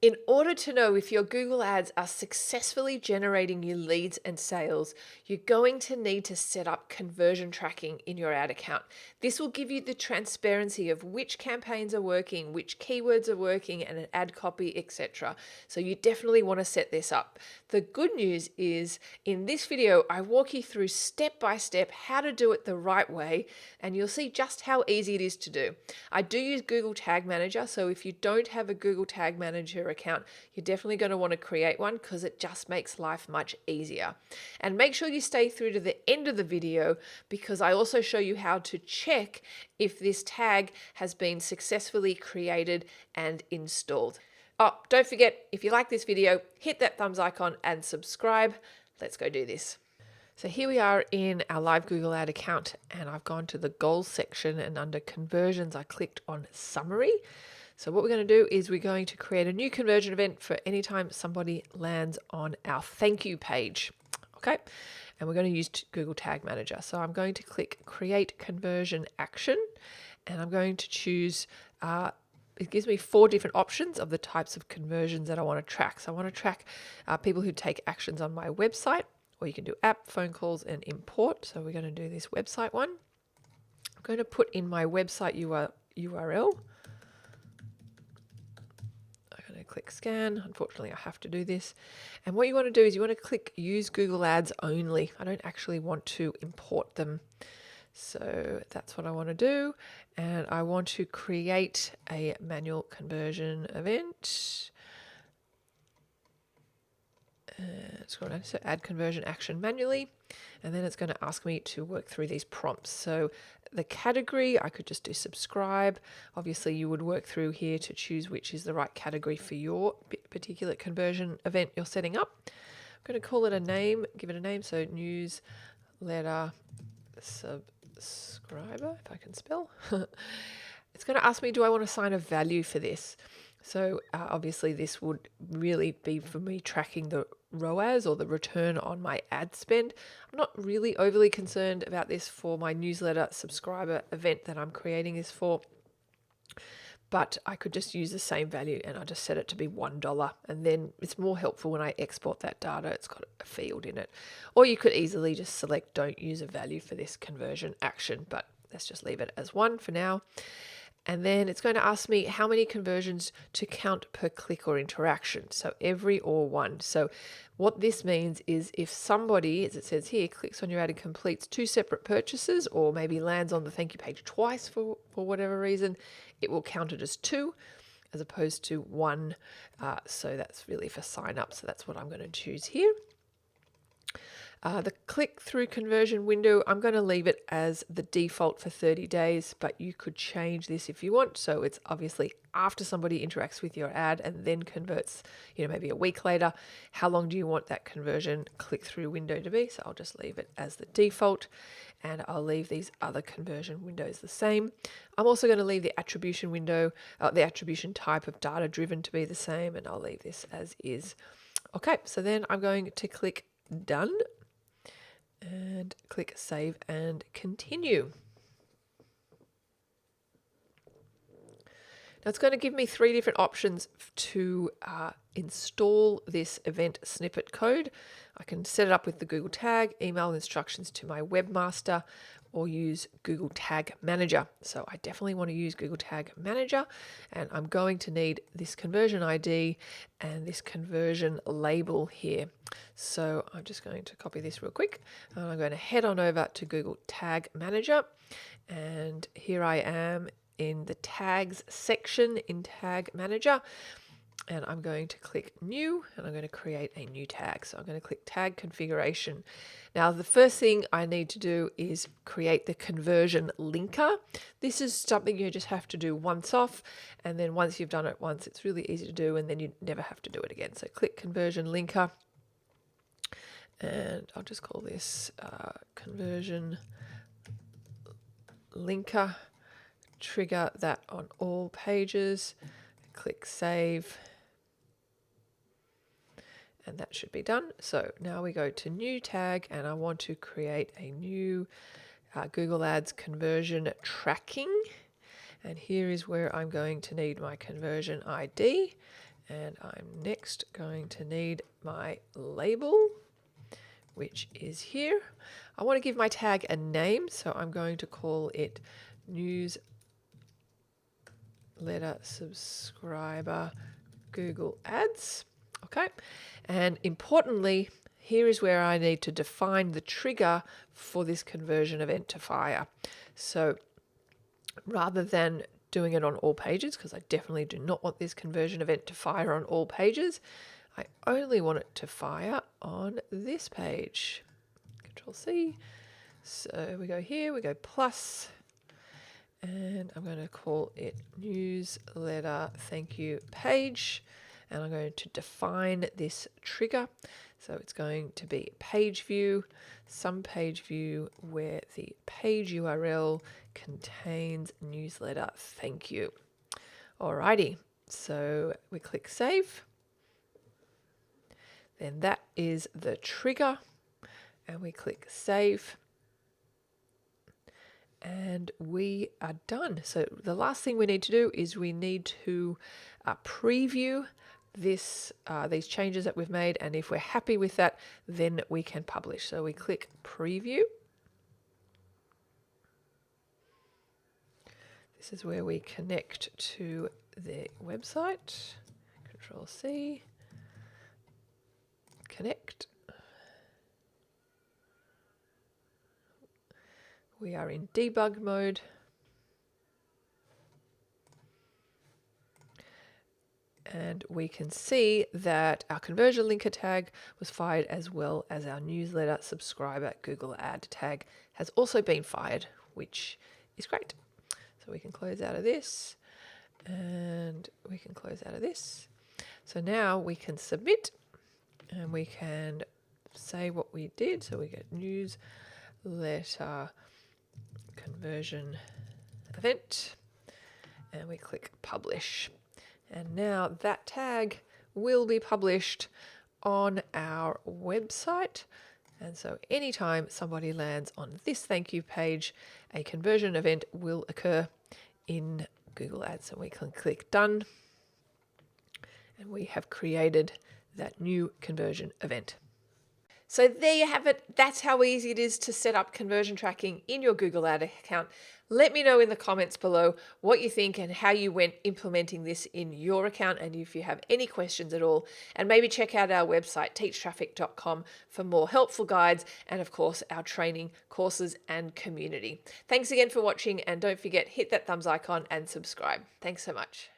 In order to know if your Google ads are successfully generating you leads and sales, you're going to need to set up conversion tracking in your ad account. This will give you the transparency of which campaigns are working, which keywords are working, and an ad copy, etc. So you definitely want to set this up. The good news is in this video, I walk you through step by step how to do it the right way, and you'll see just how easy it is to do. I do use Google Tag Manager, so if you don't have a Google Tag Manager account, you're definitely going to want to create one because it just makes life much easier. And make sure you stay through to the end of the video because I also show you how to check if this tag has been successfully created and installed. Oh, don't forget, if you like this video, hit that thumbs icon and subscribe. Let's go do this. So here we are in our live Google ad account, and I've gone to the goals section, and under conversions I clicked on summary. So what we're going to do is we're going to create a new conversion event for any time somebody lands on our thank you page. Okay, and we're going to use Google Tag Manager. So I'm going to click create conversion action, and I'm going to choose it gives me 4 different options of the types of conversions that I want to track. So I want to track people who take actions on my website, or you can do app, phone calls, and import. So we're going to do this website one. I'm going to put in my website URL. I'm going to click scan. Unfortunately, I have to do this. And what you want to do is you want to click use Google Ads only. I don't actually want to import them. So that's what I want to do. And I want to create a manual conversion event. Scroll down, so add conversion action manually, and then it's going to ask me to work through these prompts. So the category, I could just do subscribe. Obviously you would work through here to choose which is the right category for your particular conversion event you're setting up. I'm going to call it a name, give it a name, so newsletter subscriber, if I can spell. It's going to ask me, do I want to assign a value for this? So obviously this would really be for me tracking the ROAS, or the return on my ad spend. I'm not really overly concerned about this for my newsletter subscriber event that I'm creating this for, but I could just use the same value and I just set it to be $1, and then it's more helpful when I export that data. It's got a field in it. Or you could easily just select don't use a value for this conversion action, but let's just leave it as 1 for now. And then it's going to ask me how many conversions to count per click or interaction. So every or one. So what this means is if somebody, as it says here, clicks on your ad and completes 2 separate purchases, or maybe lands on the thank you page twice for whatever reason, it will count it as 2 as opposed to 1. So that's really for sign up. So that's what I'm going to choose here. The click-through conversion window, I'm going to leave it as the default for 30 days, but you could change this if you want. So it's obviously after somebody interacts with your ad and then converts, maybe a week later. How long do you want that conversion click-through window to be? So I'll just leave it as the default, and I'll leave these other conversion windows the same. I'm also going to leave the attribution window, the attribution type of data-driven to be the same, and I'll leave this as is. Okay, so then I'm going to click done and click save and continue. Now it's going to give me 3 different options to install this event snippet code. I can set it up with the Google Tag, email instructions to my webmaster, or use Google Tag Manager. So I definitely want to use Google Tag Manager, and I'm going to need this conversion ID and this conversion label here. So I'm just going to copy this real quick. I'm going to head on over to Google Tag Manager, and here I am in the tags section in Tag Manager. And I'm going to click new, and I'm going to create a new tag. So I'm going to click tag configuration. Now the first thing I need to do is create the conversion linker. This is something you just have to do once off, and then once you've done it once, it's really easy to do, and then you never have to do it again. So click conversion linker, and I'll just call this conversion linker. Trigger that on all pages. Click save. And that should be done. So now we go to new tag, and I want to create a new Google Ads conversion tracking. And here is where I'm going to need my conversion ID. And I'm next going to need my label, which is here. I want to give my tag a name, so I'm going to call it newsletter subscriber Google Ads. Okay, and importantly, here is where I need to define the trigger for this conversion event to fire. So rather than doing it on all pages, because I definitely do not want this conversion event to fire on all pages, I only want it to fire on this page. Control C. So we go here, we go plus, and I'm going to call it newsletter thank you page. And I'm going to define this trigger. So it's going to be page view, some page view where the page URL contains newsletter thank you. Alrighty, so we click save. Then that is the trigger, and we click save. And we are done. So the last thing we need to do is we need to preview these changes that we've made, and if we're happy with that, then we can publish. So we click preview. This is where we connect to the website. Control C, connect. We are in debug mode. And we can see that our conversion linker tag was fired, as well as our newsletter subscriber Google ad tag has also been fired, which is great. So we can close out of this, and we can close out of this. So now we can submit, and we can say what we did. So we get newsletter conversion event, and we click publish. And now that tag will be published on our website. And so anytime somebody lands on this thank you page, a conversion event will occur in Google Ads. So we can click done, and we have created that new conversion event. So there you have it. That's how easy it is to set up conversion tracking in your Google Ad account. Let me know in the comments below what you think and how you went implementing this in your account, and if you have any questions at all. And maybe check out our website, teachtraffic.com, for more helpful guides and, of course, our training, courses and community. Thanks again for watching, and don't forget, hit that thumbs icon and subscribe. Thanks so much.